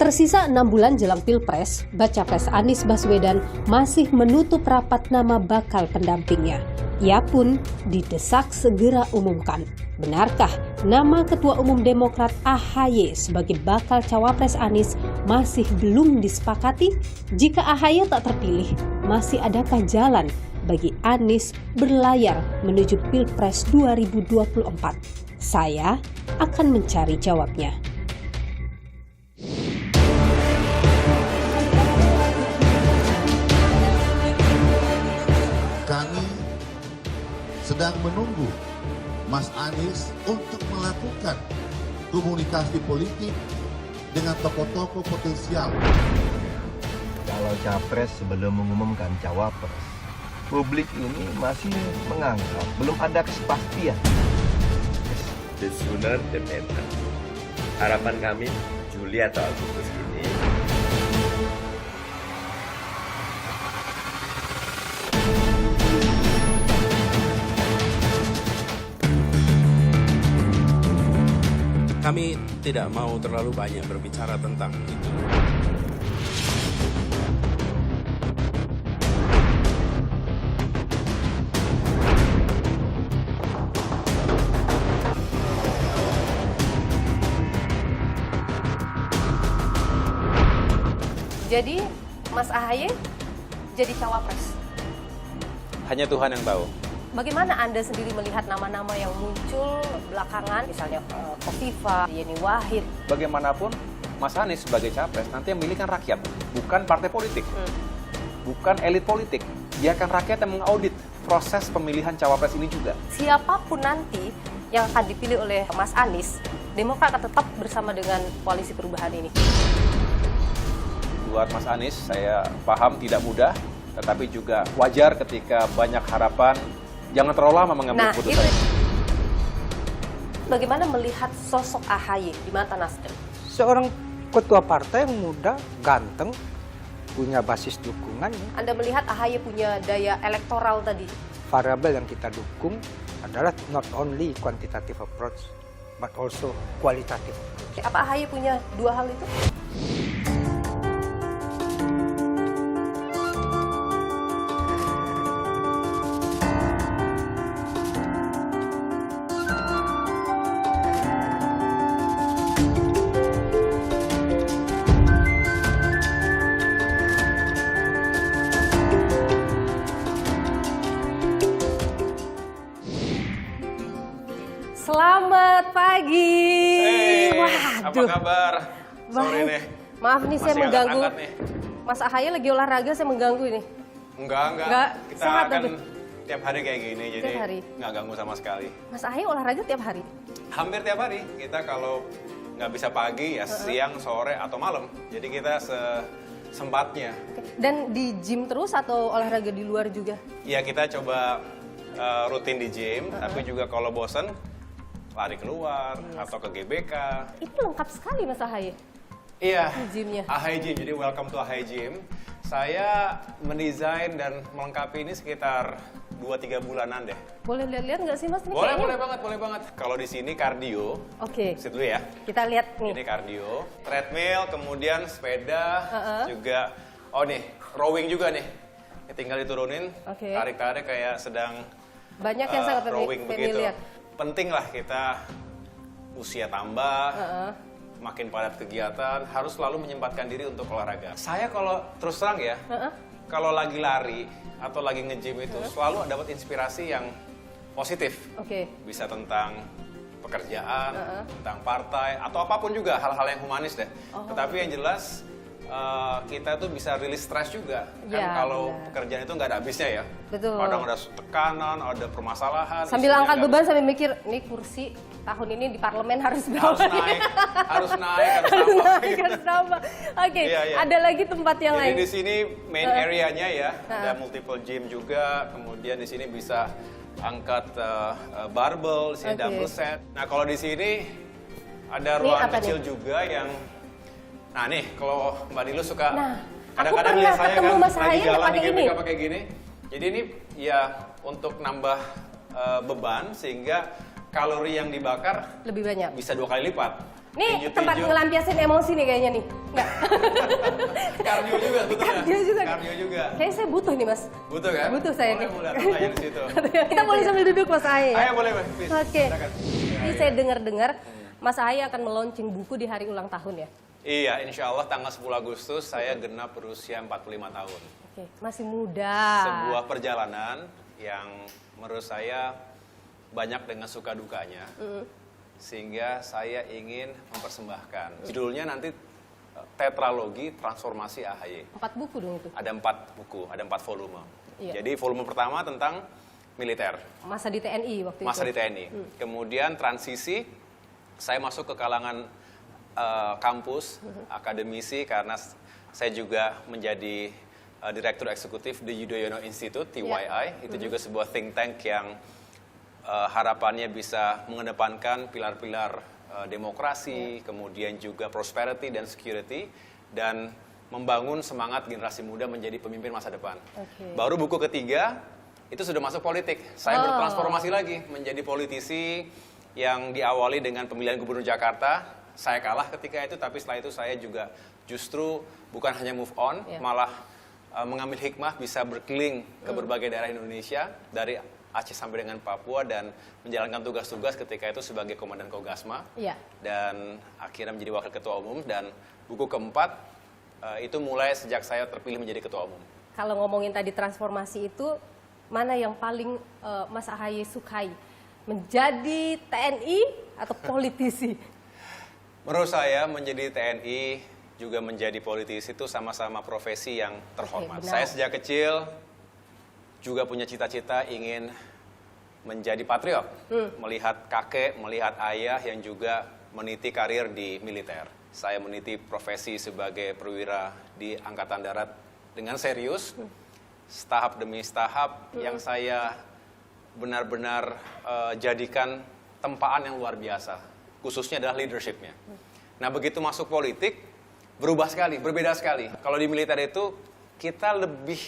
Tersisa 6 bulan jelang Pilpres, Baca Pres Anies Baswedan masih menutup rapat nama bakal pendampingnya. Ia pun didesak segera umumkan. Benarkah nama Ketua Umum Demokrat AHY sebagai bakal cawapres Anies masih belum disepakati? Jika AHY tak terpilih, masih adakah jalan bagi Anies berlayar menuju Pilpres 2024? Saya akan mencari jawabnya. Kami sedang menunggu Mas Anies untuk melakukan komunikasi politik dengan tokoh-tokoh potensial. Kalau capres sebelum mengumumkan cawapres, publik ini masih menganggap belum ada kepastian. The sooner the better. Harapan kami Juli atau Agustus ini. Kami tidak mau terlalu banyak berbicara tentang itu. Jadi, Mas AHY jadi cawapres. Hanya Tuhan yang tahu. Bagaimana Anda sendiri melihat nama-nama yang muncul belakangan, misalnya Kofifa, Yeni Wahid? Bagaimanapun, Mas Anies sebagai capres nanti yang milih kan rakyat, bukan partai politik, bukan elit politik. Biarkan rakyat yang mengaudit proses pemilihan cawapres ini juga. Siapapun nanti yang akan dipilih oleh Mas Anies, Demokrat akan tetap bersama dengan koalisi perubahan ini. Buat Mas Anies, saya paham tidak mudah, tetapi juga wajar ketika banyak harapan. Jangan terlalu lama mengambil keputusan. Bagaimana melihat sosok AHY di mata Nasdem? Seorang ketua partai yang muda, ganteng, punya basis dukungan. Anda melihat AHY punya daya elektoral tadi? Variabel yang kita dukung adalah not only quantitative approach, but also qualitative approach. Apa AHY punya dua hal itu? Selamat pagi. Apa kabar? Sore nih. Maaf nih saya Masih mengganggu. hangat-hangat nih. Mas AHY lagi olahraga, saya mengganggu ini. Enggak. Kita sehat kan tapi. tiap hari kayak gini, jadi Tiap hari. nggak ganggu sama sekali. Mas AHY olahraga tiap hari? Hampir tiap hari. Kita kalau nggak bisa pagi, ya siang, sore, atau malam. Jadi kita sempatnya. Dan di gym terus atau olahraga di luar juga? Ya kita coba rutin di gym, tapi juga kalau bosen, lari keluar atau ke GBK. Ini lengkap sekali Mas AHY. Iya, Gymnya. AHY Gym, jadi welcome to AHY Gym. Saya mendesain dan melengkapi ini sekitar 2-3 bulanan deh. Boleh lihat-lihat nggak sih Mas? Ini Boleh kayaknya- boleh banget. Kalau di sini kardio, Oke, sit dulu ya. kita lihat nih. Ini kardio, treadmill, kemudian sepeda, juga, oh nih, rowing juga nih. Ya, tinggal diturunin, Oke. tarik-tarik kayak sedang Banyak yang sangat rowing begitu. familiar. Penting lah kita usia tambah, makin padat kegiatan, harus selalu menyempatkan diri untuk olahraga. Saya kalau terus terang ya, kalau lagi lari atau lagi nge-gym itu selalu dapat inspirasi yang positif. Oke. Bisa tentang pekerjaan, tentang partai, atau apapun juga, hal-hal yang humanis deh. Tetapi yang jelas kita tuh bisa rilis stres juga. Kan Ya, kalau benar. pekerjaan itu nggak ada habisnya ya. Betul. Kadang ada tekanan, ada permasalahan. Sambil isunya angkat nggak beban sambil mikir, nih kursi tahun ini di parlemen harus berapa? harus naik, harus Harus tambah. naik, harus tambah. Oke, Iya, iya. ada lagi tempat yang Jadi lain. di sini main area-nya ya, ada multiple gym juga. Kemudian di sini bisa angkat barbell, di sini Oke. double set. Nah kalau di sini ada Ini ruang apa kecil nih? juga yang, nah nih kalau Mbak Dilu suka, Nah, kadang-kadang aku lihat pernah saya ketemu kan Mas lagi Haye jalan di pakai GBK ini. pakai gini. Jadi ini ya untuk nambah beban sehingga kalori yang dibakar Lebih banyak. bisa 2 kali lipat. Nih Tinju-tinju. tempat ngelampiasin emosi nih kayaknya nih. Enggak. Kardio juga betul ya? Kardio juga. Kardio juga. Kayaknya saya butuh nih Mas. Butuh kan? Butuh saya Boleh, nih. boleh tanya di situ. Kita boleh sambil duduk Mas Ahaye ya? Ayo boleh, Mas. Please. Oke. Silakan. Ini saya dengar-dengar Mas Ahaye akan meluncing buku di hari ulang tahun ya? Iya, insya Allah tanggal 10 Agustus saya genap berusia 45 tahun. Oke, masih muda. Sebuah perjalanan yang menurut saya banyak dengan suka dukanya. Sehingga saya ingin mempersembahkan. Judulnya nanti Tetralogi Transformasi AHY. 4 buku dong itu? Ada 4 buku, ada 4 volume. Iya. Jadi volume pertama tentang militer, Masa di TNI waktu masa itu? di TNI. Kemudian transisi, saya masuk ke kalangan kampus, akademisi, karena saya juga menjadi Direktur Eksekutif di Yudhoyono Institute, TYI. Itu juga sebuah think tank yang harapannya bisa mengedepankan pilar-pilar demokrasi, kemudian juga prosperity dan security, dan membangun semangat generasi muda menjadi pemimpin masa depan. Baru buku ketiga, itu sudah masuk politik. Saya bertransformasi lagi menjadi politisi yang diawali dengan pemilihan gubernur Jakarta. Saya kalah ketika itu, tapi setelah itu saya juga justru bukan hanya move on, malah mengambil hikmah, bisa berkeliling ke berbagai daerah Indonesia, dari Aceh sampai dengan Papua, dan menjalankan tugas-tugas ketika itu sebagai Komandan Kogasma. Dan akhirnya menjadi Wakil Ketua Umum, dan buku keempat itu mulai sejak saya terpilih menjadi Ketua Umum. Kalau ngomongin tadi transformasi itu, mana yang paling Mas Ahaye sukai? Menjadi TNI atau politisi? Menurut saya menjadi TNI juga menjadi politisi itu sama-sama profesi yang terhormat. Saya sejak kecil juga punya cita-cita ingin menjadi patriot. Melihat kakek, melihat ayah yang juga meniti karir di militer. Saya meniti profesi sebagai perwira di Angkatan Darat dengan serius, tahap demi tahap, yang saya benar-benar jadikan tempaan yang luar biasa, khususnya adalah leadership-nya. Nah, begitu masuk politik, berubah sekali, berbeda sekali. Kalau di militer itu, kita lebih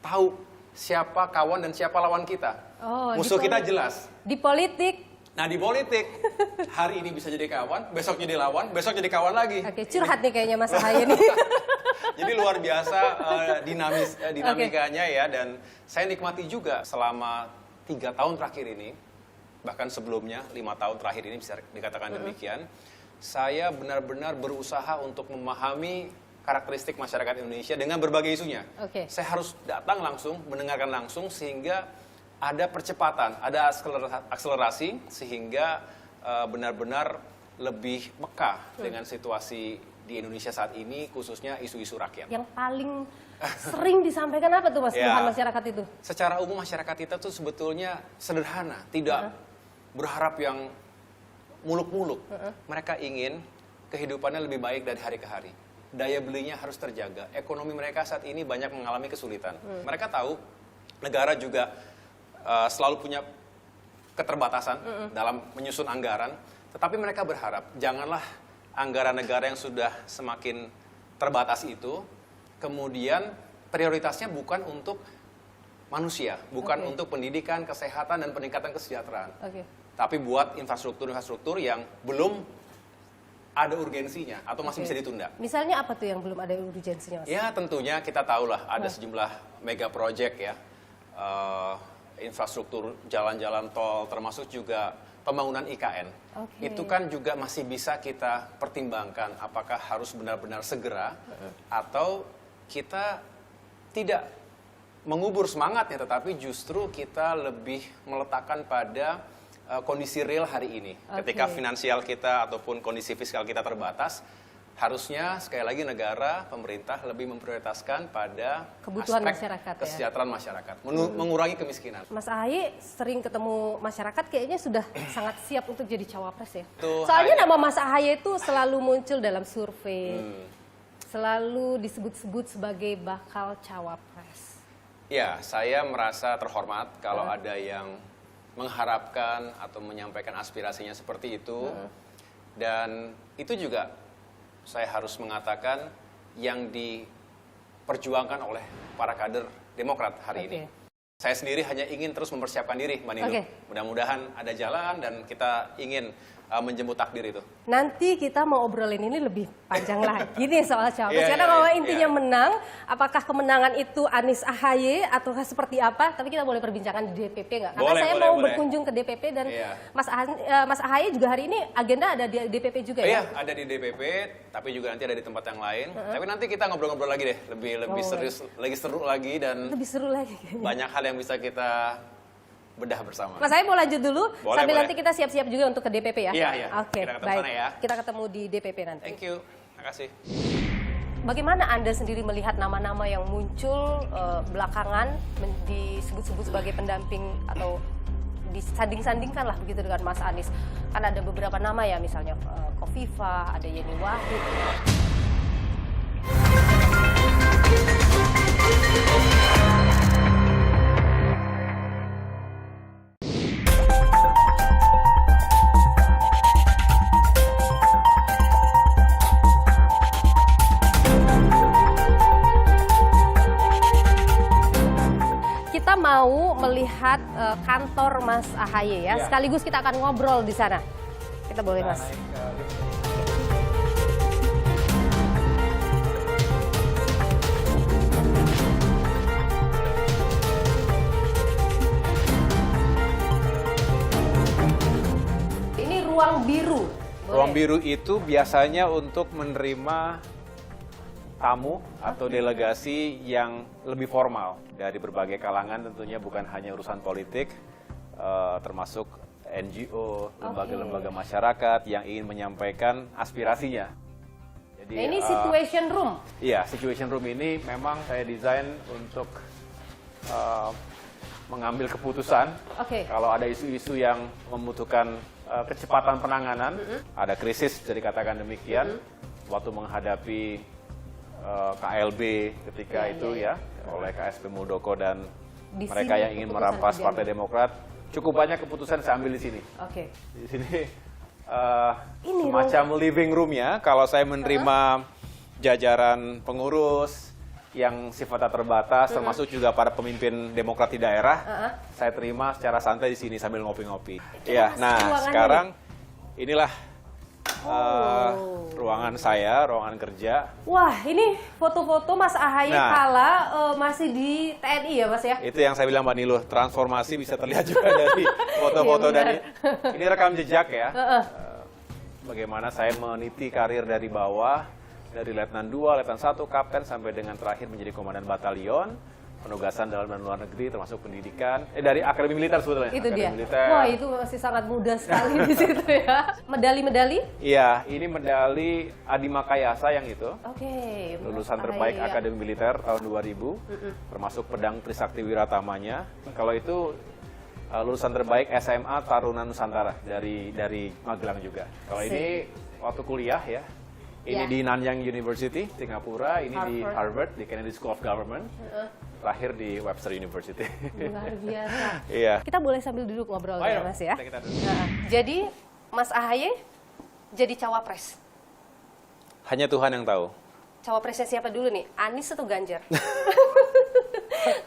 tahu siapa kawan dan siapa lawan kita. Musuh kita jelas. Di politik? Nah, di politik, hari ini bisa jadi kawan, besok jadi lawan, besok jadi kawan lagi. Oke, curhat nih kayaknya Mas Ahaye nih. Jadi luar biasa dinamikanya ya, dan saya nikmati juga selama 3 tahun terakhir ini, bahkan sebelumnya 5 tahun terakhir ini bisa dikatakan demikian, saya benar-benar berusaha untuk memahami karakteristik masyarakat Indonesia dengan berbagai isunya. Saya harus datang langsung, mendengarkan langsung, sehingga ada percepatan, ada akselerasi, sehingga benar-benar lebih peka dengan situasi di Indonesia saat ini, khususnya isu-isu rakyat. Yang paling sering disampaikan apa tuh Mas, keluhan masyarakat itu? Secara umum masyarakat kita tuh sebetulnya sederhana, tidak berharap yang muluk-muluk. Mereka ingin kehidupannya lebih baik dari hari ke hari. Daya belinya harus terjaga. Ekonomi mereka saat ini banyak mengalami kesulitan. Mereka tahu negara juga selalu punya keterbatasan dalam menyusun anggaran, tetapi mereka berharap janganlah anggaran negara yang sudah semakin terbatas itu kemudian prioritasnya bukan untuk manusia, bukan untuk pendidikan, kesehatan, dan peningkatan kesejahteraan, tapi buat infrastruktur-infrastruktur yang belum ada urgensinya atau masih bisa ditunda. Misalnya apa tuh yang belum ada urgensinya, Mas? Ya, tentunya kita tahulah ada sejumlah mega project ya, infrastruktur jalan-jalan tol, termasuk juga pembangunan IKN. Itu kan juga masih bisa kita pertimbangkan apakah harus benar-benar segera atau kita tidak mengubur semangatnya, tetapi justru kita lebih meletakkan pada kondisi real hari ini. Ketika finansial kita ataupun kondisi fiskal kita terbatas, harusnya sekali lagi negara, pemerintah lebih memprioritaskan pada kebutuhan aspek masyarakat, kesejahteraan masyarakat, mengurangi kemiskinan. Mas Ahaye sering ketemu masyarakat, kayaknya sudah sangat siap untuk jadi cawapres ya. Tuh, soalnya nama Mas Ahaye itu selalu muncul dalam survei, selalu disebut-sebut sebagai bakal cawapres. Ya, saya merasa terhormat kalau ada yang mengharapkan atau menyampaikan aspirasinya seperti itu. Dan itu juga saya harus mengatakan yang diperjuangkan oleh para kader Demokrat hari ini. Saya sendiri hanya ingin terus mempersiapkan diri, Mbak Nilu. Mudah-mudahan ada jalan dan kita ingin menjemput takdir itu. Nanti kita mau obrolin ini lebih panjang lagi nih soal cawapres. Iya, Karena iya, kalau iya, intinya iya. menang, apakah kemenangan itu Anies AHY atau seperti apa? Tapi kita boleh perbincangan di DPP nggak? Karena Boleh, saya boleh, mau boleh. berkunjung ke DPP dan Iya. Mas AHY juga hari ini agenda ada di DPP juga Iya, ya? ada di DPP, tapi juga nanti ada di tempat yang lain. Tapi nanti kita ngobrol-ngobrol lagi deh, lebih serius, lagi seru lagi dan Lebih seru lagi. banyak hal yang bisa kita bedah bersama. Mas AHY mau lanjut dulu, Boleh, sambil boleh. nanti kita siap-siap juga untuk ke DPP ya? Iya, iya. Oke, Kita ketemu baik. sana ya. Kita ketemu di DPP nanti. Thank you, makasih. Bagaimana Anda sendiri melihat nama-nama yang muncul belakangan disebut-sebut sebagai pendamping atau disanding-sandingkan lah begitu dengan Mas Anies? Kan ada beberapa nama ya, misalnya Kofifa, ada Yeni Wahid. Kita mau melihat kantor Mas AHY ya. Sekaligus kita akan ngobrol di sana. Kita boleh Mas. Ini ruang biru. Boleh. Ruang biru itu biasanya untuk menerima tamu atau delegasi yang lebih formal dari berbagai kalangan, tentunya bukan hanya urusan politik, termasuk NGO, lembaga-lembaga masyarakat yang ingin menyampaikan aspirasinya. Jadi, Nah, ini situation room. Iya, situation room ini memang saya desain untuk mengambil keputusan. Oke. Kalau ada isu-isu yang membutuhkan kecepatan penanganan, ada krisis, jadi katakan demikian, waktu menghadapi KLB ketika Iya, itu iya, ya, oleh KSP Muldoko dan Di mereka sini yang ingin keputusan merampas diambil. Partai Demokrat, cukup banyak keputusan saya ambil di sini. Oke. Di sini Ini semacam living room-nya, kalau saya menerima jajaran pengurus yang sifatnya terbatas, termasuk juga para pemimpin Demokrat di daerah, saya terima secara santai di sini sambil ngopi-ngopi. Ya, nah ruangannya sekarang inilah ruangan saya, ruangan kerja. Wah, ini foto-foto Mas AHY Nah. kala masih di TNI ya Mas ya? Itu yang saya bilang Mbak Niluh, transformasi bisa terlihat juga dari foto-foto Iya, dan benar. ini rekam jejak ya. Bagaimana saya meniti karir dari bawah, dari Letnan 2, Letnan 1, Kapten, sampai dengan terakhir menjadi Komandan Batalion, penugasan dalam dan luar negeri, termasuk pendidikan, dari Akademi Militer sebetulnya. Itu Akademi dia. Militer. Wah, itu masih sangat muda sekali di situ ya. Medali-medali? Iya, ini medali Adi Makayasa yang itu. Oke. Lulusan Mas terbaik AHY, ya. Akademi Militer tahun 2000, termasuk pedang Trisakti Wiratamanya. Kalau itu lulusan terbaik SMA Taruna Nusantara dari Magelang juga. Kalau ini waktu kuliah ya, ini Ya. di Nanyang University, Singapura, ini di Harvard. Harvard, di Kennedy School of Government, terakhir di Webster University. Luar biasa. Iya. Kita boleh sambil duduk ngobrol ya Ayo, Mas ya? kita duduk. Nah, jadi Mas AHY jadi cawapres. Hanya Tuhan yang tahu. Cawapresnya siapa dulu nih? Anies atau Ganjar?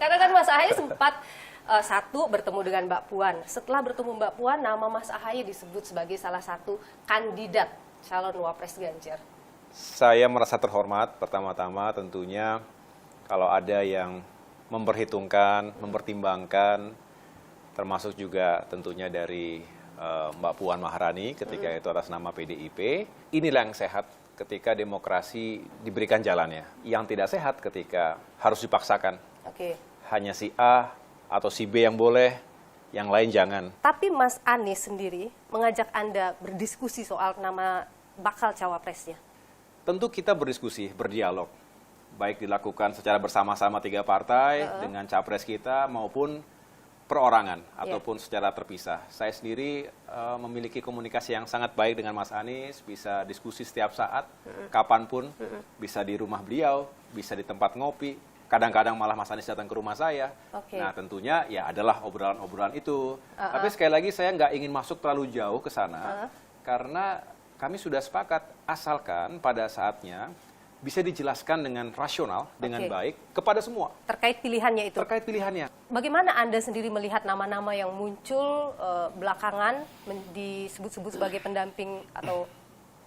Karena kan Mas AHY sempat satu bertemu dengan Mbak Puan. Setelah bertemu Mbak Puan, nama Mas AHY disebut sebagai salah satu kandidat calon wapres Ganjar. Saya merasa terhormat pertama-tama tentunya kalau ada yang memperhitungkan, mempertimbangkan, termasuk juga tentunya dari Mbak Puan Maharani ketika itu atas nama PDIP. Inilah yang sehat ketika demokrasi diberikan jalannya. Yang tidak sehat ketika harus dipaksakan. Oke. Hanya si A atau si B yang boleh, yang lain jangan. Tapi Mas Anies sendiri mengajak Anda berdiskusi soal nama bakal cawapresnya. Tentu kita berdiskusi, berdialog. Baik dilakukan secara bersama-sama 3 partai dengan capres kita maupun perorangan ataupun secara terpisah. Saya sendiri memiliki komunikasi yang sangat baik dengan Mas Anies, bisa diskusi setiap saat, kapanpun, bisa di rumah beliau, bisa di tempat ngopi. Kadang-kadang malah Mas Anies datang ke rumah saya. Oke. Nah tentunya ya adalah obrolan-obrolan itu. Tapi sekali lagi saya nggak ingin masuk terlalu jauh ke sana, karena kami sudah sepakat asalkan pada saatnya bisa dijelaskan dengan rasional, dengan baik kepada semua. Terkait pilihannya itu. Terkait pilihannya. Bagaimana Anda sendiri melihat nama-nama yang muncul belakangan disebut-sebut sebagai pendamping atau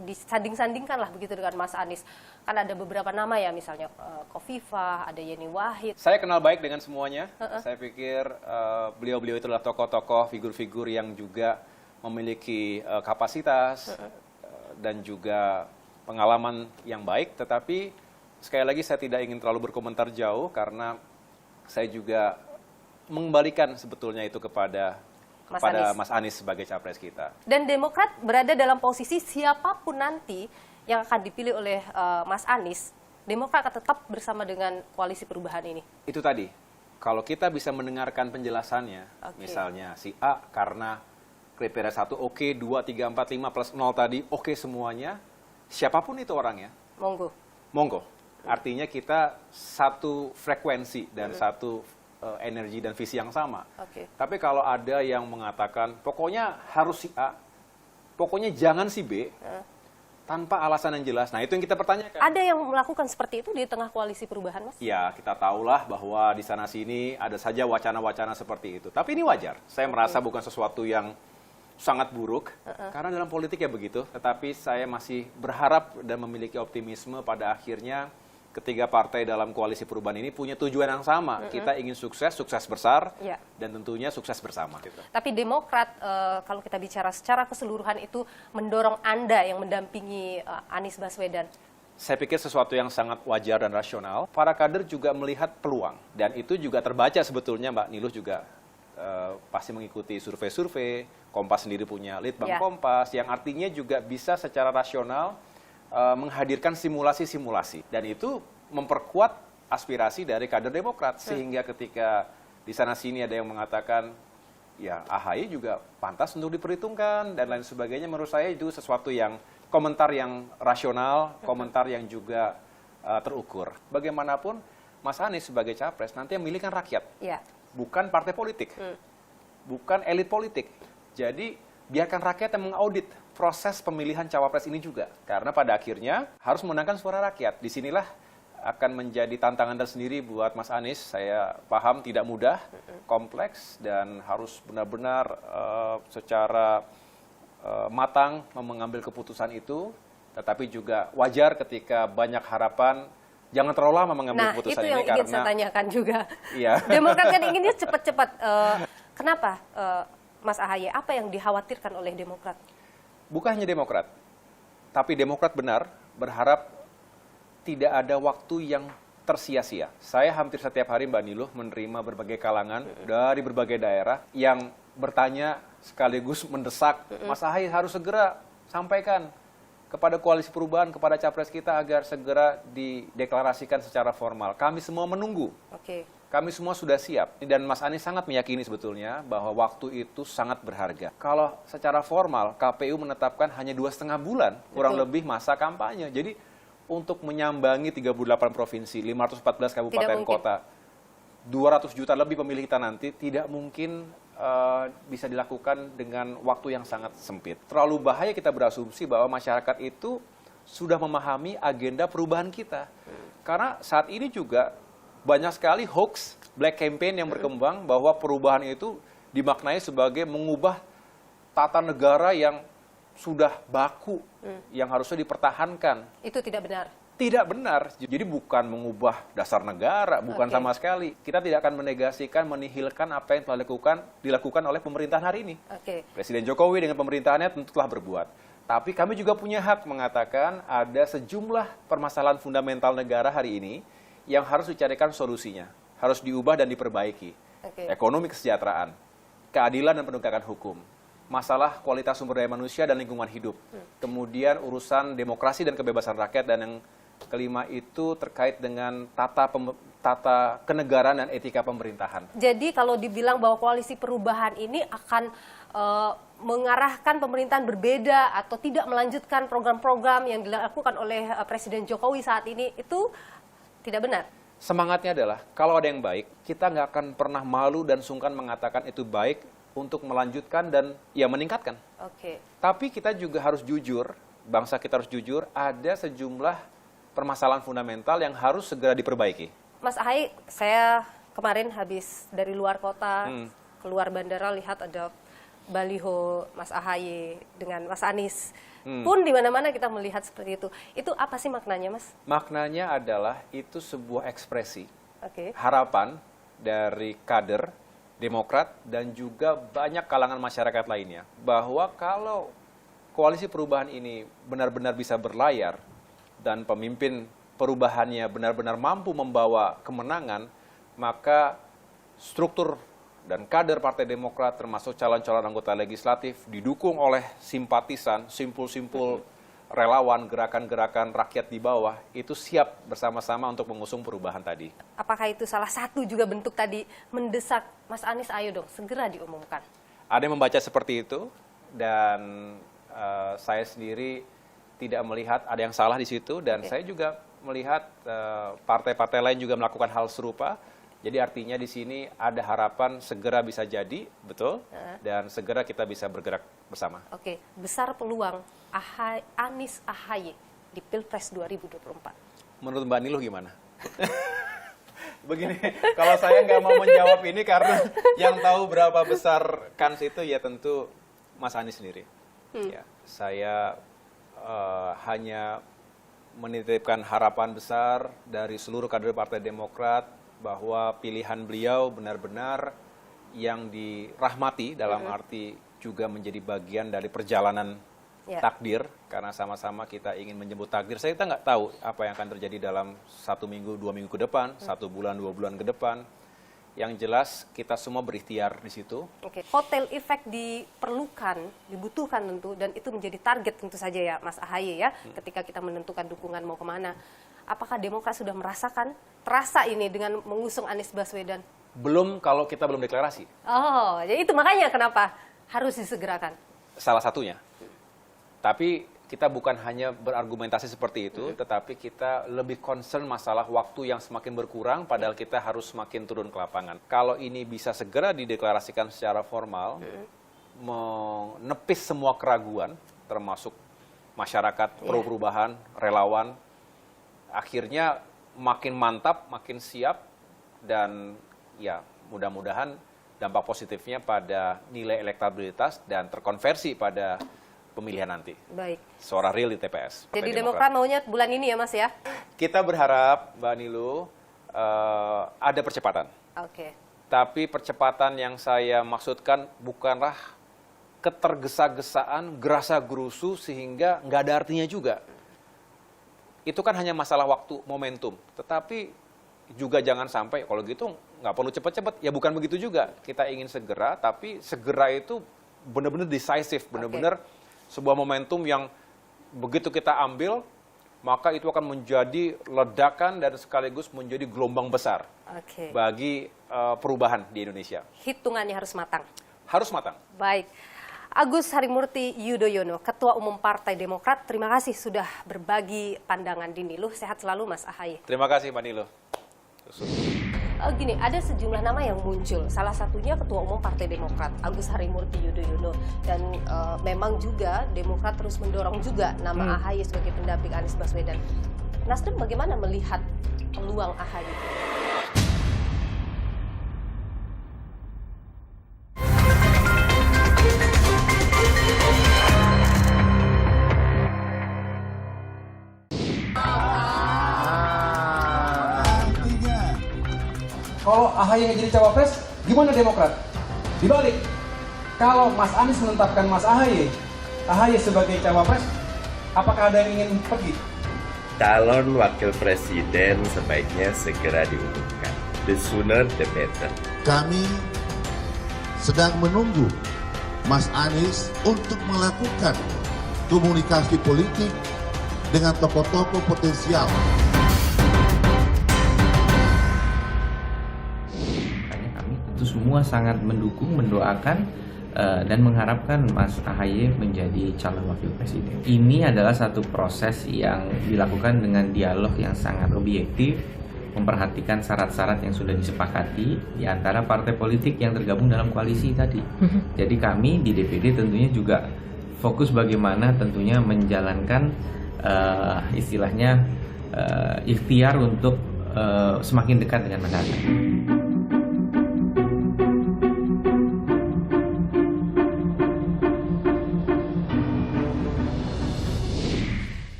disanding-sandingkan lah begitu dengan Mas Anies? Kan ada beberapa nama ya, misalnya Khofifah, ada Yeni Wahid. Saya kenal baik dengan semuanya. Saya pikir beliau-beliau itu adalah tokoh-tokoh, figur-figur yang juga memiliki kapasitas dan juga pengalaman yang baik. Tetapi sekali lagi saya tidak ingin terlalu berkomentar jauh karena saya juga mengembalikan sebetulnya itu kepada Mas Anies sebagai capres kita. Dan Demokrat berada dalam posisi siapapun nanti yang akan dipilih oleh Mas Anies, Demokrat akan tetap bersama dengan koalisi perubahan ini. Itu tadi, kalau kita bisa mendengarkan penjelasannya, misalnya si A karena kriteria 1 oke, 2, 3, 4, 5 plus 0 tadi oke semuanya, siapapun itu orangnya. Monggo. Artinya kita satu frekuensi dan satu energi dan visi yang sama. Tapi kalau ada yang mengatakan pokoknya harus si A, pokoknya jangan si B, tanpa alasan yang jelas. Nah, itu yang kita pertanyakan. Ada yang melakukan seperti itu di tengah koalisi perubahan, Mas? Ya, kita tahulah bahwa di sana-sini ada saja wacana-wacana seperti itu. Tapi ini wajar. Saya merasa bukan sesuatu yang sangat buruk, karena dalam politik ya begitu. Tetapi saya masih berharap dan memiliki optimisme pada akhirnya ketiga partai dalam koalisi perubahan ini punya tujuan yang sama. Kita ingin sukses besar, dan tentunya sukses bersama. Tapi Demokrat, kalau kita bicara secara keseluruhan itu mendorong Anda yang mendampingi Anies Baswedan. Saya pikir sesuatu yang sangat wajar dan rasional. Para kader juga melihat peluang. Dan itu juga terbaca sebetulnya, Mbak Niluh juga pasti mengikuti survei-survei. Kompas sendiri punya Litbang Kompas, yang artinya juga bisa secara rasional menghadirkan simulasi-simulasi, dan itu memperkuat aspirasi dari kader Demokrat, sehingga ketika di sana-sini ada yang mengatakan ya AHY juga pantas untuk diperhitungkan dan lain sebagainya, menurut saya itu sesuatu yang komentar yang rasional, komentar yang juga terukur. Bagaimanapun Mas Anies sebagai capres nanti yang milih kan rakyat, bukan partai politik, bukan elit politik. Jadi biarkan rakyat yang mengaudit proses pemilihan cawapres ini juga. Karena pada akhirnya harus memenangkan suara rakyat. Disinilah akan menjadi tantangan tersendiri buat Mas Anies. Saya paham tidak mudah, kompleks, dan harus benar-benar secara matang mengambil keputusan itu. Tetapi juga wajar ketika banyak harapan, jangan terlalu lama mengambil keputusan ini. Nah, itu yang ingin saya tanyakan juga. Iya. Demokrat kan inginnya cepat-cepat. Kenapa, Mas AHY? Apa yang dikhawatirkan oleh Demokrat? Bukan hanya Demokrat, tapi Demokrat benar berharap tidak ada waktu yang tersia-sia. Saya hampir setiap hari, Mbak Niluh, menerima berbagai kalangan dari berbagai daerah yang bertanya sekaligus mendesak, Mas AHY harus segera sampaikan kepada koalisi perubahan, kepada capres kita agar segera dideklarasikan secara formal. Kami semua menunggu. Kami semua sudah siap. Dan Mas Anies sangat meyakini sebetulnya bahwa waktu itu sangat berharga. Kalau secara formal, KPU menetapkan hanya 2,5 bulan, kurang lebih masa kampanye. Jadi untuk menyambangi 38 provinsi, 514 kabupaten kota, 200 juta lebih pemilih kita nanti, tidak mungkin bisa dilakukan dengan waktu yang sangat sempit. Terlalu bahaya kita berasumsi bahwa masyarakat itu sudah memahami agenda perubahan kita. Karena saat ini juga banyak sekali hoax, black campaign yang berkembang bahwa perubahan itu dimaknai sebagai mengubah tata negara yang sudah baku, yang harusnya dipertahankan. Itu tidak benar? Tidak benar. Jadi bukan mengubah dasar negara, bukan sama sekali. Kita tidak akan menegasikan, menihilkan apa yang telah dilakukan oleh pemerintahan hari ini. Presiden Jokowi dengan pemerintahannya tentu telah berbuat. Tapi kami juga punya hak mengatakan ada sejumlah permasalahan fundamental negara hari ini yang harus dicarikan solusinya, harus diubah dan diperbaiki. Ekonomi kesejahteraan, keadilan dan penegakan hukum, masalah kualitas sumber daya manusia dan lingkungan hidup, kemudian urusan demokrasi dan kebebasan rakyat, dan yang kelima itu terkait dengan tata kenegaraan dan etika pemerintahan. Jadi kalau dibilang bahwa koalisi perubahan ini akan mengarahkan pemerintahan berbeda atau tidak melanjutkan program-program yang dilakukan oleh Presiden Jokowi saat ini, itu tidak benar? Semangatnya adalah, kalau ada yang baik, kita nggak akan pernah malu dan sungkan mengatakan itu baik untuk melanjutkan dan ya meningkatkan. Tapi kita juga harus jujur, bangsa kita harus jujur, ada sejumlah permasalahan fundamental yang harus segera diperbaiki. Mas Ahaye, saya kemarin habis dari luar kota, keluar bandara, lihat ada baliho Mas Ahaye dengan Mas Anies. Pun di mana-mana kita melihat seperti itu. Itu apa sih maknanya, Mas? Maknanya adalah itu sebuah ekspresi Oke. harapan dari kader Demokrat dan juga banyak kalangan masyarakat lainnya bahwa kalau koalisi perubahan ini benar-benar bisa berlayar dan pemimpin perubahannya benar-benar mampu membawa kemenangan, maka struktur dan kader Partai Demokrat termasuk calon-calon anggota legislatif didukung oleh simpatisan, simpul-simpul relawan, gerakan-gerakan rakyat di bawah itu siap bersama-sama untuk mengusung perubahan tadi. Apakah itu salah satu juga bentuk tadi mendesak Mas Anies, ayo dong segera diumumkan? Ada yang membaca seperti itu dan saya sendiri tidak melihat ada yang salah di situ dan saya juga melihat partai-partai lain juga melakukan hal serupa. Jadi artinya di sini ada harapan segera bisa jadi, betul, dan segera kita bisa bergerak bersama. Oke, besar peluang Anies Ahaye di Pilpres 2024. Menurut Mbak Niluh gimana? Begini, kalau saya nggak mau menjawab ini karena yang tahu berapa besar kans itu ya tentu Mas Anies sendiri. Ya, saya hanya menitipkan harapan besar dari seluruh kader Partai Demokrat bahwa pilihan beliau benar-benar yang dirahmati dalam arti juga menjadi bagian dari perjalanan takdir, karena sama-sama kita ingin menjemput takdir. Saya nggak tahu apa yang akan terjadi dalam 1 minggu, 2 minggu ke depan, 1 bulan, 2 bulan ke depan. Yang jelas kita semua berikhtiar di situ. Oke, hotel effect diperlukan, dibutuhkan tentu, dan itu menjadi target tentu saja ya Mas Ahaye ya, ketika kita menentukan dukungan mau kemana. Apakah Demokrat sudah merasakan, terasa ini dengan mengusung Anies Baswedan? Belum kalau kita belum deklarasi. Oh, jadi itu makanya kenapa harus disegerakan? Salah satunya. Tapi kita bukan hanya berargumentasi seperti itu, tetapi kita lebih concern masalah waktu yang semakin berkurang, padahal kita harus semakin turun ke lapangan. Kalau ini bisa segera dideklarasikan secara formal, menepis semua keraguan, termasuk masyarakat pro perubahan, relawan, akhirnya makin mantap, makin siap, dan ya mudah-mudahan dampak positifnya pada nilai elektabilitas dan terkonversi pada pemilihan nanti. Baik. Suara real di TPS. Jadi Demokrat maunya bulan ini ya Mas ya? Kita berharap, Mbak Niluh, ada percepatan. Oke. Tapi percepatan yang saya maksudkan bukanlah ketergesa-gesaan, gerasa-gerusu sehingga nggak ada artinya juga. Itu kan hanya masalah waktu, momentum. Tetapi juga jangan sampai, kalau gitu nggak perlu cepat-cepat. Ya bukan begitu juga. Kita ingin segera, tapi segera itu benar-benar decisive, benar-benar sebuah momentum yang begitu kita ambil, maka itu akan menjadi ledakan dan sekaligus menjadi gelombang besar bagi perubahan di Indonesia. Hitungannya harus matang. Harus matang. Baik. Agus Harimurti Yudhoyono, Ketua Umum Partai Demokrat, terima kasih sudah berbagi pandangan di Niluh. Sehat selalu Mas Ahaye. Terima kasih Mbak Niluh. Gini, ada sejumlah nama yang muncul. Salah satunya Ketua Umum Partai Demokrat, Agus Harimurti Yudhoyono. Dan memang juga Demokrat terus mendorong juga nama Ahaye sebagai pendamping Anies Baswedan. Nasdem bagaimana melihat peluang Ahaye? Kalau Ahaye nggak jadi cawapres, gimana Demokrat? Dibalik, kalau Mas Anies menetapkan Mas Ahaye sebagai cawapres, apakah ada yang ingin pergi? Calon wakil presiden sebaiknya segera diumumkan. The sooner the better. Kami sedang menunggu Mas Anies untuk melakukan komunikasi politik dengan tokoh-tokoh potensial. Itu semua sangat mendukung, mendoakan, dan mengharapkan Mas Ahaye menjadi calon wakil presiden. Ini adalah satu proses yang dilakukan dengan dialog yang sangat objektif, memperhatikan syarat-syarat yang sudah disepakati di antara partai politik yang tergabung dalam koalisi tadi. Jadi kami di DPD tentunya juga fokus bagaimana tentunya menjalankan istilahnya ikhtiar untuk semakin dekat dengan masyarakat.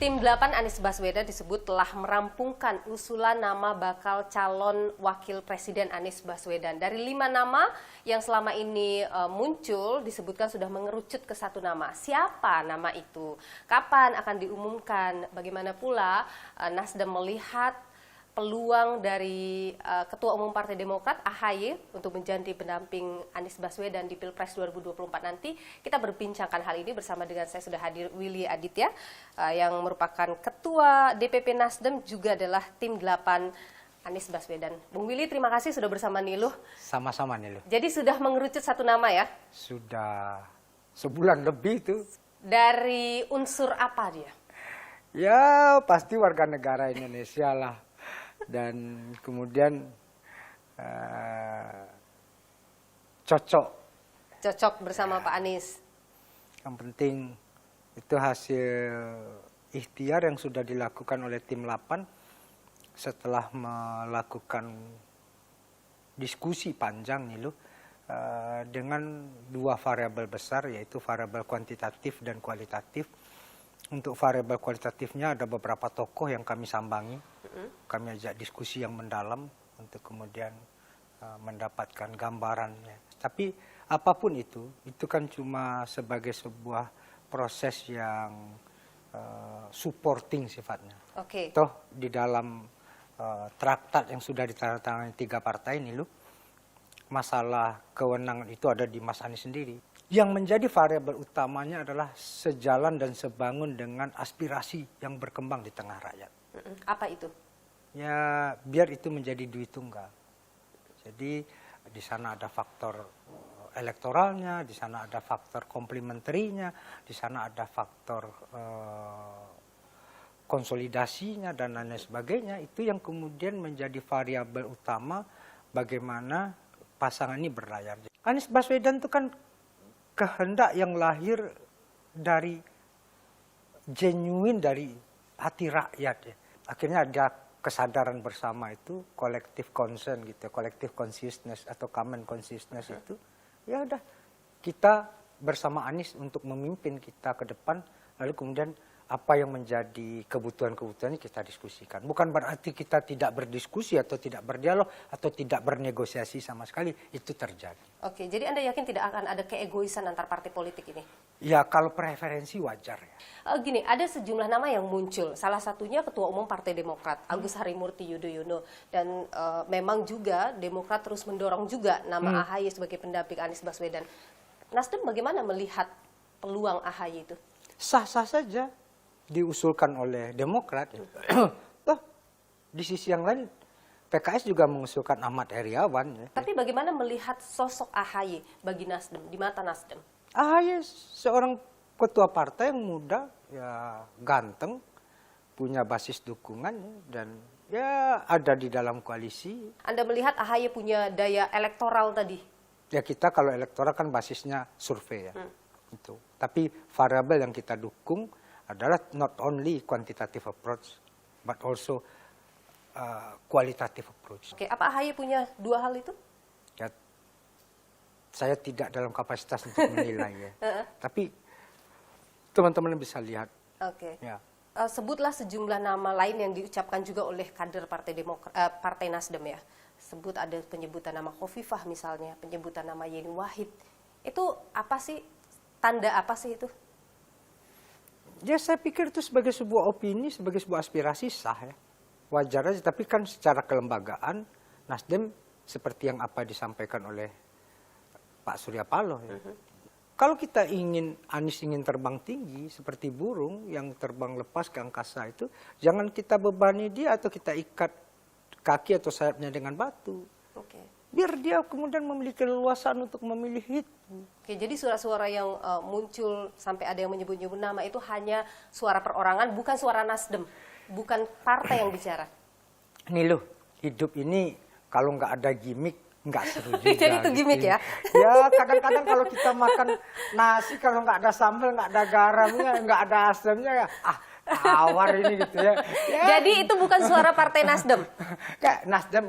Tim 8 Anies Baswedan disebut telah merampungkan usulan nama bakal calon wakil presiden Anies Baswedan. Dari 5 nama yang selama ini muncul disebutkan sudah mengerucut ke 1 nama. Siapa nama itu? Kapan akan diumumkan? Bagaimana pula Nasdem melihat peluang dari Ketua Umum Partai Demokrat AHY untuk menjadi pendamping Anies Baswedan di Pilpres 2024 nanti? Kita berbincangkan hal ini bersama dengan saya sudah hadir Willy Aditya yang merupakan Ketua DPP Nasdem, juga adalah tim 8 Anies Baswedan. Bung Willy, terima kasih sudah bersama Niluh. Sama-sama Niluh. Jadi sudah mengerucut 1 nama ya? Sudah sebulan lebih itu. Dari unsur apa dia? Ya pasti warga negara Indonesia lah. Dan kemudian cocok bersama Pak Anies. Yang penting itu hasil ikhtiar yang sudah dilakukan oleh tim 8 setelah melakukan diskusi panjang nih loh, dengan 2 variabel besar, yaitu variabel kuantitatif dan kualitatif. Untuk variabel kualitatifnya ada beberapa tokoh yang kami sambangi, kami ajak diskusi yang mendalam untuk kemudian mendapatkan gambarannya. Tapi apapun itu kan cuma sebagai sebuah proses yang supporting sifatnya. Oke. Toh di dalam traktat yang sudah ditandatangani 3 partai ini loh, masalah kewenangan itu ada di Mas Anies sendiri. Yang menjadi variabel utamanya adalah sejalan dan sebangun dengan aspirasi yang berkembang di tengah rakyat. Apa itu? Ya, biar itu menjadi duit tunggal. Jadi di sana ada faktor elektoralnya, di sana ada faktor komplementerinya, di sana ada faktor konsolidasinya dan lain sebagainya. Itu yang kemudian menjadi variabel utama bagaimana pasangan ini berlayar. Anies Baswedan itu kan kehendak yang lahir dari genuine dari hati rakyat ya. Akhirnya ada kesadaran bersama itu, collective concern gitu, collective consciousness atau common consciousness itu. Ya udah, kita bersama Anies untuk memimpin kita ke depan, lalu kemudian apa yang menjadi kebutuhan-kebutuhan kita diskusikan. Bukan berarti kita tidak berdiskusi atau tidak berdialog atau tidak bernegosiasi sama sekali, itu terjadi. Oke, jadi Anda yakin tidak akan ada keegoisan antar partai politik ini? Ya, kalau preferensi wajar ya. Gini, ada sejumlah nama yang muncul. Salah satunya Ketua Umum Partai Demokrat, Agus Harimurti Yudhoyono. Dan memang juga Demokrat terus mendorong juga nama AHY sebagai pendamping Anies Baswedan. Nasdem bagaimana melihat peluang AHY itu? Sah-sah saja diusulkan oleh Demokrat. Toh, di sisi yang lain PKS juga mengusulkan Ahmad Heriawan. Ya. Tapi bagaimana melihat sosok AHY bagi Nasdem, di mata Nasdem? AHY seorang ketua partai yang muda, ya ganteng, punya basis dukungan dan ya ada di dalam koalisi. Anda melihat AHY punya daya elektoral tadi? Ya kita kalau elektoral kan basisnya survei ya. Itu. Tapi variabel yang kita dukung adalah not only quantitative approach, but also qualitative approach. Oke, apa AHY punya 2 hal itu? Ya, saya tidak dalam kapasitas untuk menilai ya. Tapi teman-teman bisa lihat. Oke. Ya. Sebutlah sejumlah nama lain yang diucapkan juga oleh kader Partai Nasdem ya. Sebut ada penyebutan nama Khofifah misalnya, penyebutan nama Yeni Wahid. Itu apa sih? Tanda apa sih itu? Ya saya pikir itu sebagai sebuah opini, sebagai sebuah aspirasi sah ya. Wajar aja, tapi kan secara kelembagaan Nasdem seperti yang apa disampaikan oleh Pak Surya Paloh ya. Kalau kita Anies ingin terbang tinggi seperti burung yang terbang lepas ke angkasa itu, jangan kita bebani dia atau kita ikat kaki atau sayapnya dengan batu. Oke. Biar dia kemudian memiliki leluasan untuk memilih itu. Oke, jadi suara-suara yang muncul sampai ada yang menyebut-nyebut nama itu hanya suara perorangan, bukan suara Nasdem, bukan partai yang bicara. Nih loh, hidup ini kalau nggak ada gimmick, nggak seru juga. Jadi itu gimmick gitu. ya? Ya kadang-kadang kalau kita makan nasi, kalau nggak ada sambal, nggak ada garamnya, nggak ada asamnya ya, tawar ini gitu ya. Jadi itu bukan suara Partai Nasdem. Kayak Nasdem,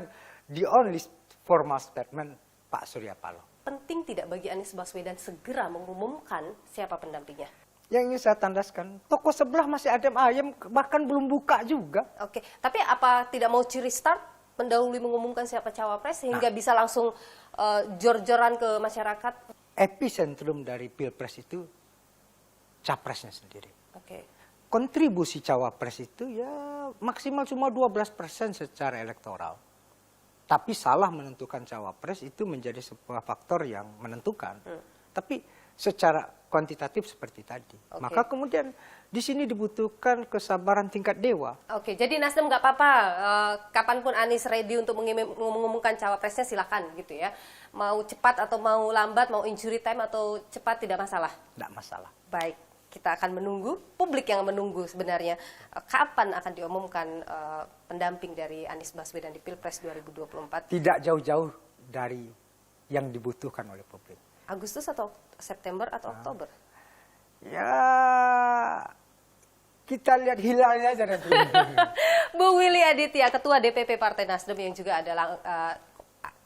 the only formal statement Pak Surya Paloh. Penting tidak bagi Anies Baswedan segera mengumumkan siapa pendampingnya? Yang ingin saya tandaskan, toko sebelah masih adem ayem, bahkan belum buka juga. Oke, tapi apa tidak mau ciri start mendahului mengumumkan siapa cawapres sehingga bisa langsung jor-joran ke masyarakat? Epicentrum dari Pilpres itu capresnya sendiri. Oke. Kontribusi cawapres itu ya maksimal cuma 12% secara elektoral. Tapi salah menentukan cawapres itu menjadi sebuah faktor yang menentukan. Tapi secara kuantitatif seperti tadi. Maka kemudian di sini dibutuhkan kesabaran tingkat dewa. Oke, jadi Nasdem nggak apa-apa, kapanpun Anies ready untuk mengumumkan cawapresnya silakan gitu ya. Mau cepat atau mau lambat, mau injury time atau cepat tidak masalah. Tidak masalah. Baik, kita akan menunggu, publik yang menunggu sebenarnya kapan akan diumumkan pendamping dari Anies Baswedan di Pilpres 2024. Tidak jauh-jauh dari yang dibutuhkan oleh publik. Agustus atau September atau Oktober? Ya, kita lihat hilalnya aja nanti. Bu Willy Aditya, Ketua DPP Partai Nasdem yang juga adalah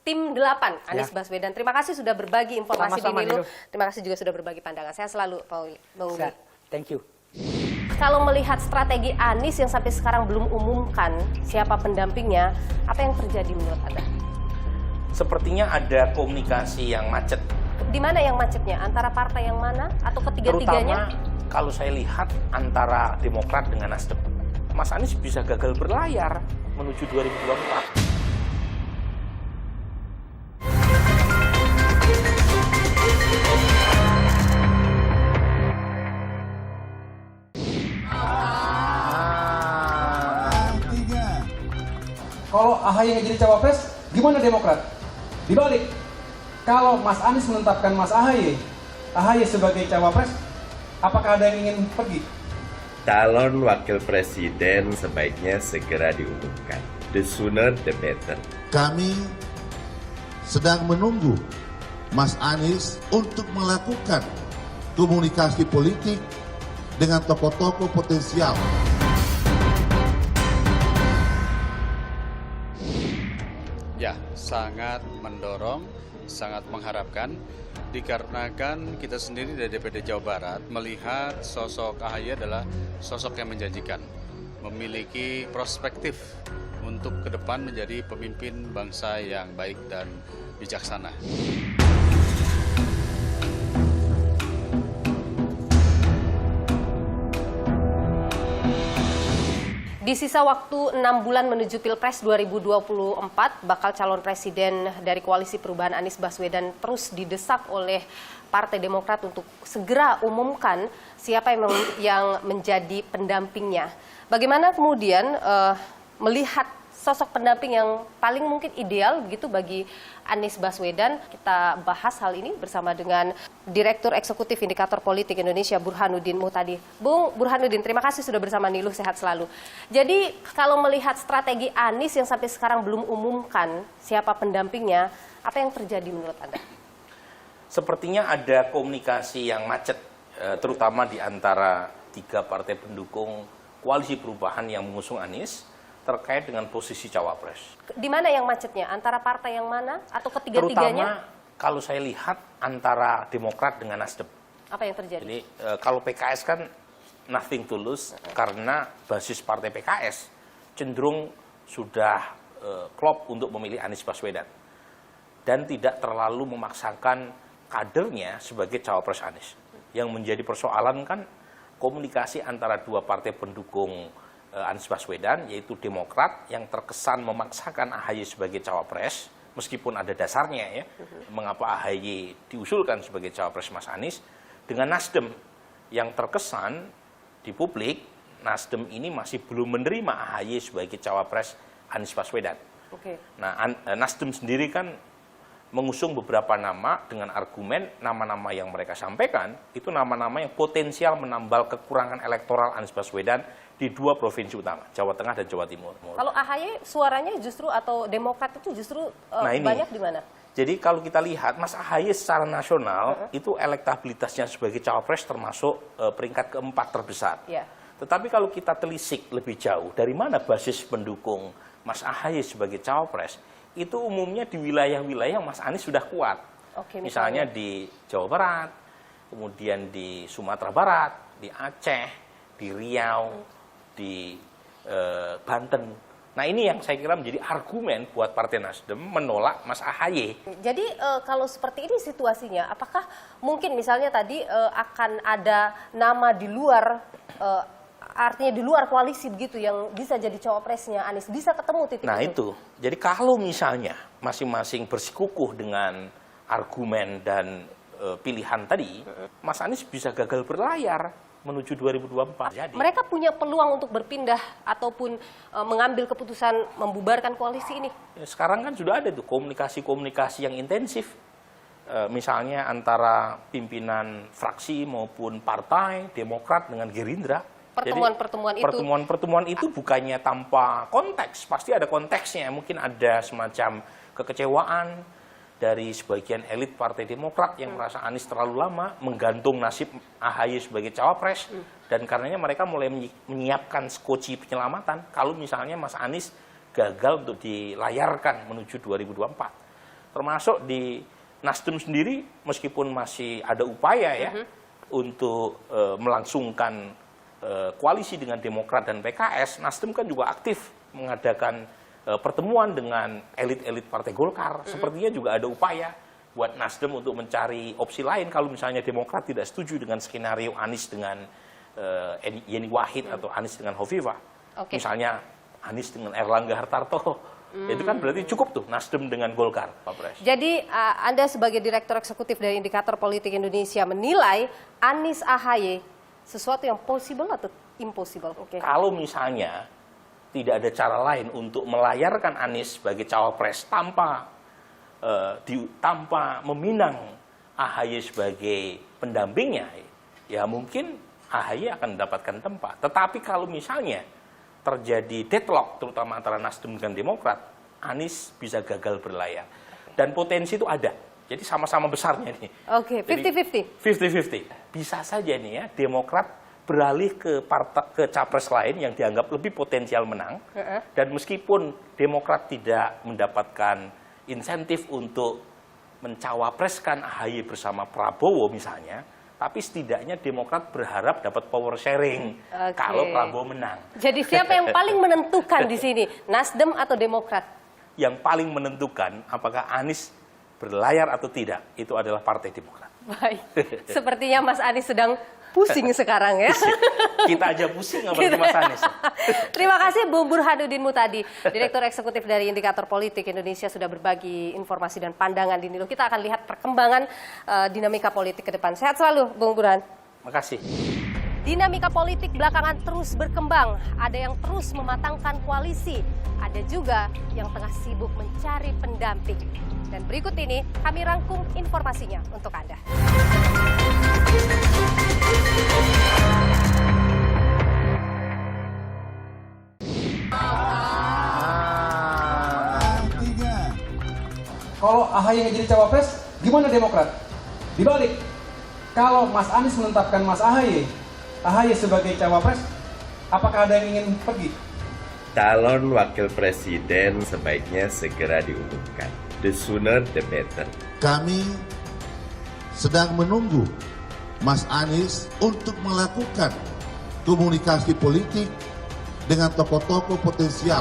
tim 8 Anies Baswedan. Terima kasih sudah berbagi informasi di Nilu. Terima kasih juga sudah berbagi pandangan. Saya selalu, Pak Willy. Thank you. Kalau melihat strategi Anies yang sampai sekarang belum umumkan siapa pendampingnya, apa yang terjadi menurut Anda? Sepertinya ada komunikasi yang macet. Di mana yang macetnya? Antara partai yang mana atau ketiga-tiganya? Terutama kalau saya lihat antara Demokrat dengan Nasdem. Mas Anies bisa gagal berlayar menuju 2024. Kalau AHY nggak jadi cawapres, gimana Demokrat? Dibalik, kalau Mas Anies menetapkan Mas AHY sebagai cawapres, apakah ada yang ingin pergi? Calon wakil presiden sebaiknya segera diumumkan. The sooner the better. Kami sedang menunggu Mas Anies untuk melakukan komunikasi politik dengan tokoh-tokoh potensial. Ya, sangat mendorong, sangat mengharapkan, dikarenakan kita sendiri dari DPD Jawa Barat melihat sosok AHY adalah sosok yang menjanjikan, memiliki perspektif untuk ke depan menjadi pemimpin bangsa yang baik dan bijaksana. Di sisa waktu 6 bulan menuju Pilpres 2024, bakal calon presiden dari Koalisi Perubahan Anies Baswedan terus didesak oleh Partai Demokrat untuk segera umumkan siapa yang menjadi pendampingnya. Bagaimana kemudian melihat sosok pendamping yang paling mungkin ideal begitu bagi Anies Baswedan? Kita bahas hal ini bersama dengan Direktur Eksekutif Indikator Politik Indonesia Burhanuddin Muhtadi. Bung Burhanuddin, terima kasih sudah bersama Niluh, sehat selalu. Jadi kalau melihat strategi Anies yang sampai sekarang belum umumkan siapa pendampingnya, apa yang terjadi menurut Anda? Sepertinya ada komunikasi yang macet, terutama di antara 3 partai pendukung Koalisi Perubahan yang mengusung Anies terkait dengan posisi cawapres. Di mana yang macetnya? Antara partai yang mana atau ketiga-tiganya? Terutama kalau saya lihat antara Demokrat dengan Nasdem. Apa yang terjadi? Jadi kalau PKS kan nothing to lose karena basis partai PKS cenderung sudah klop untuk memilih Anies Baswedan dan tidak terlalu memaksakan kadernya sebagai cawapres Anies. Yang menjadi persoalan kan komunikasi antara 2 partai pendukung Anies Baswedan, yaitu Demokrat yang terkesan memaksakan AHY sebagai cawapres, meskipun ada dasarnya ya, mengapa AHY diusulkan sebagai cawapres Mas Anies, dengan Nasdem yang terkesan di publik, Nasdem ini masih belum menerima AHY sebagai cawapres Anies Baswedan. Nah, Nasdem sendiri kan mengusung beberapa nama dengan argumen nama-nama yang mereka sampaikan, itu nama-nama yang potensial menambal kekurangan elektoral Anies Baswedan di 2 provinsi utama, Jawa Tengah dan Jawa Timur. Kalau AHY suaranya justru atau Demokrat itu justru banyak di mana? Jadi kalau kita lihat Mas AHY secara nasional itu elektabilitasnya sebagai cawapres termasuk peringkat keempat terbesar. Tetapi kalau kita telisik lebih jauh, dari mana basis pendukung Mas Ahaye sebagai cawapres, itu umumnya di wilayah-wilayah Mas Anies sudah kuat. Oke, misalnya di Jawa Barat, kemudian di Sumatera Barat, di Aceh, di Riau, di Banten. Nah ini yang saya kira menjadi argumen buat Partai Nasdem menolak Mas Ahaye. Jadi kalau seperti ini situasinya, apakah mungkin misalnya tadi akan ada nama di luar, artinya di luar koalisi begitu yang bisa jadi cawapresnya Anies, bisa ketemu titik Nah itu, jadi kalau misalnya masing-masing bersikukuh dengan argumen dan pilihan tadi, Mas Anies bisa gagal berlayar menuju 2024. Jadi, mereka punya peluang untuk berpindah ataupun mengambil keputusan membubarkan koalisi ini. Sekarang kan sudah ada tuh komunikasi-komunikasi yang intensif, misalnya antara pimpinan fraksi maupun partai Demokrat dengan Gerindra. Pertemuan-pertemuan itu bukannya tanpa konteks, pasti ada konteksnya. Mungkin ada semacam kekecewaan dari sebagian elit Partai Demokrat yang merasa Anies terlalu lama menggantung nasib Ahaye sebagai cawapres, dan karenanya mereka mulai menyiapkan skoci penyelamatan kalau misalnya Mas Anies gagal untuk dilayarkan menuju 2024. Termasuk di Nasdem sendiri, meskipun masih ada upaya ya untuk melangsungkan koalisi dengan Demokrat dan PKS, Nasdem kan juga aktif mengadakan pertemuan dengan elit-elit Partai Golkar. Sepertinya juga ada upaya buat Nasdem untuk mencari opsi lain kalau misalnya Demokrat tidak setuju dengan skenario Anies dengan Yeni Wahid atau Anies dengan Hovifah. Misalnya Anies dengan Erlangga Hartarto. Itu kan berarti cukup tuh Nasdem dengan Golkar, Pak Pres. Jadi Anda sebagai Direktur Eksekutif dari Indikator Politik Indonesia menilai Anies Ahaye sesuatu yang possible atau impossible? Kalau misalnya tidak ada cara lain untuk melayarkan Anies sebagai cawapres tanpa meminang Ahaye sebagai pendampingnya, ya mungkin Ahaye akan mendapatkan tempat. Tetapi kalau misalnya terjadi deadlock, terutama antara Nasdem dan Demokrat, Anies bisa gagal berlayar. Dan potensi itu ada. Jadi sama-sama besarnya nih. Oke, 50-50. 50-50. Bisa saja nih ya, Demokrat beralih ke capres lain yang dianggap lebih potensial menang, dan meskipun Demokrat tidak mendapatkan insentif untuk mencawapreskan Ahaye bersama Prabowo misalnya, tapi setidaknya Demokrat berharap dapat power sharing kalau Prabowo menang. Jadi siapa yang paling menentukan di sini, Nasdem atau Demokrat? Yang paling menentukan apakah Anies berlayar atau tidak, itu adalah Partai Demokrat. Baik, sepertinya Mas Anies sedang pusing sekarang ya. Kita aja pusing apalagi Mas Anies. Terima kasih Bung Burhanuddin Mutadi, Direktur Eksekutif dari Indikator Politik Indonesia, sudah berbagi informasi dan pandangan di Nilo. Kita akan lihat perkembangan dinamika politik ke depan. Sehat selalu Bung Burhan. Makasih. Dinamika politik belakangan terus berkembang. Ada yang terus mematangkan koalisi, ada juga yang tengah sibuk mencari pendamping. Dan berikut ini kami rangkum informasinya untuk Anda. Kalau Ahaye jadi cawapres, gimana Demokrat? Dibalik, kalau Mas Anies menetapkan Mas Ahaye sebagai cawapres, apakah ada yang ingin pergi? Calon wakil presiden sebaiknya segera diumumkan. The sooner the better. Kami sedang menunggu Mas Anies untuk melakukan komunikasi politik dengan tokoh-tokoh potensial.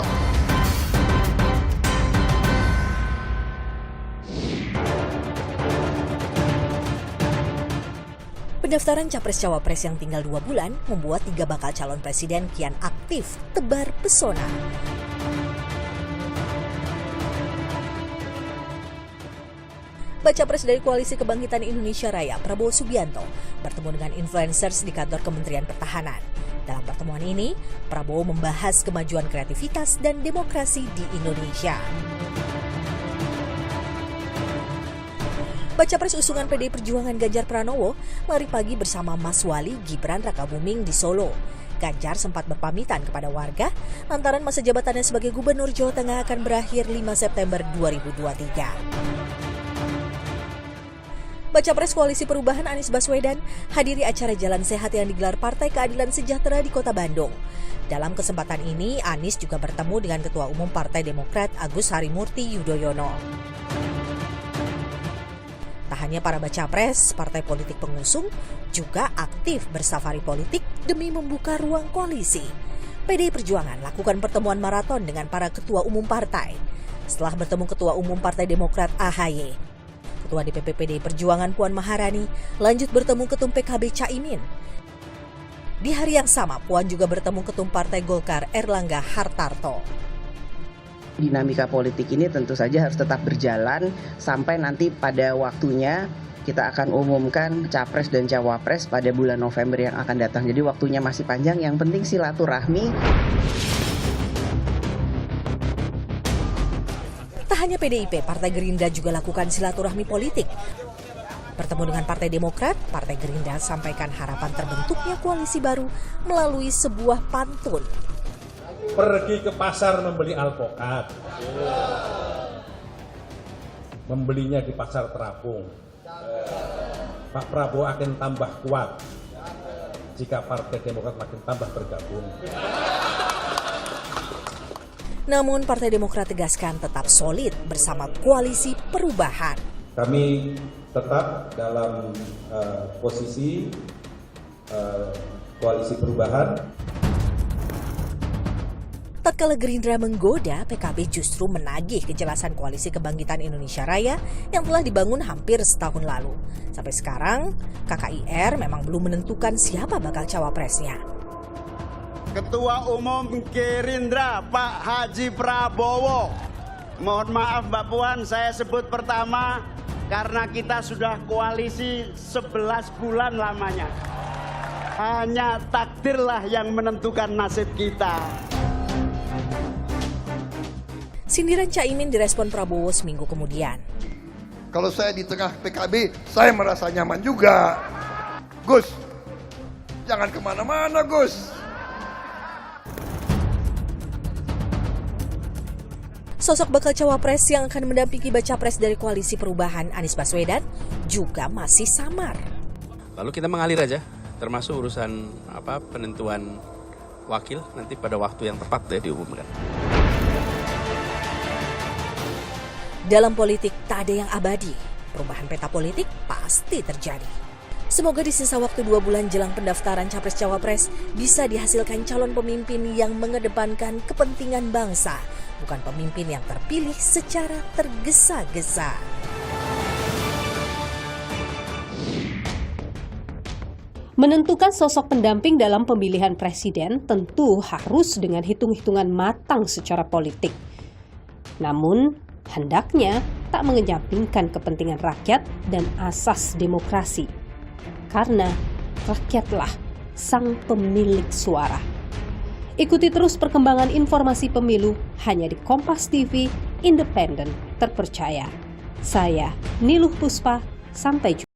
Pendaftaran Capres-Cawapres yang tinggal 2 bulan membuat 3 bakal calon presiden kian aktif tebar pesona. Baca pres dari Koalisi Kebangkitan Indonesia Raya, Prabowo Subianto, bertemu dengan influencers di kantor Kementerian Pertahanan. Dalam pertemuan ini, Prabowo membahas kemajuan kreativitas dan demokrasi di Indonesia. Baca pres usungan PDI Perjuangan Ganjar Pranowo lari pagi bersama Mas Wali Gibran Rakabuming di Solo. Ganjar sempat berpamitan kepada warga lantaran masa jabatannya sebagai Gubernur Jawa Tengah akan berakhir 5 September 2023. Baca Pres Koalisi Perubahan Anies Baswedan hadiri acara Jalan Sehat yang digelar Partai Keadilan Sejahtera di Kota Bandung. Dalam kesempatan ini, Anies juga bertemu dengan Ketua Umum Partai Demokrat Agus Harimurti Yudhoyono. Tak hanya para baca pres, partai politik pengusung juga aktif bersafari politik demi membuka ruang koalisi. PDI Perjuangan lakukan pertemuan maraton dengan para ketua umum partai. Setelah bertemu Ketua Umum Partai Demokrat AHY, Ketua DPP PDI Perjuangan Puan Maharani lanjut bertemu Ketum PKB Caimin. Di hari yang sama, Puan juga bertemu Ketum Partai Golkar Erlangga Hartarto. Dinamika politik ini tentu saja harus tetap berjalan sampai nanti pada waktunya kita akan umumkan Capres dan Cawapres pada bulan November yang akan datang. Jadi waktunya masih panjang, yang penting silaturahmi. Tak hanya PDIP, Partai Gerindra juga lakukan silaturahmi politik. Bertemu dengan Partai Demokrat, Partai Gerindra sampaikan harapan terbentuknya koalisi baru melalui sebuah pantun. Pergi ke pasar membeli alpukat, membelinya di pasar terapung. Pak Prabowo akan tambah kuat jika Partai Demokrat makin tambah bergabung. Namun Partai Demokrat tegaskan tetap solid bersama Koalisi Perubahan. Kami tetap dalam posisi Koalisi Perubahan. Tatkala Gerindra menggoda, PKB justru menagih kejelasan Koalisi Kebangkitan Indonesia Raya yang telah dibangun hampir setahun lalu. Sampai sekarang, KKIR memang belum menentukan siapa bakal cawapresnya. Ketua Umum Gerindra Pak Haji Prabowo. Mohon maaf Mbak Puan, saya sebut pertama karena kita sudah koalisi 11 bulan lamanya. Hanya takdirlah yang menentukan nasib kita. Sindiran Caimin direspon Prabowo seminggu kemudian. Kalau saya di tengah PKB, saya merasa nyaman juga. Gus, jangan kemana-mana Gus. Sosok bakal cawapres yang akan mendampingi baca pres dari Koalisi Perubahan Anies Baswedan juga masih samar. Lalu kita mengalir aja, termasuk urusan penentuan wakil nanti pada waktu yang tepat ya diumumkan. Dalam politik tak ada yang abadi, perubahan peta politik pasti terjadi. Semoga di sisa waktu 2 bulan jelang pendaftaran Capres-Cawapres bisa dihasilkan calon pemimpin yang mengedepankan kepentingan bangsa, bukan pemimpin yang terpilih secara tergesa-gesa. Menentukan sosok pendamping dalam pemilihan presiden tentu harus dengan hitung-hitungan matang secara politik. Namun, hendaknya tak mengesampingkan kepentingan rakyat dan asas demokrasi. Karena rakyatlah sang pemilik suara. Ikuti terus perkembangan informasi pemilu hanya di Kompas TV, independen, terpercaya. Saya Niluh Puspa, sampai jumpa.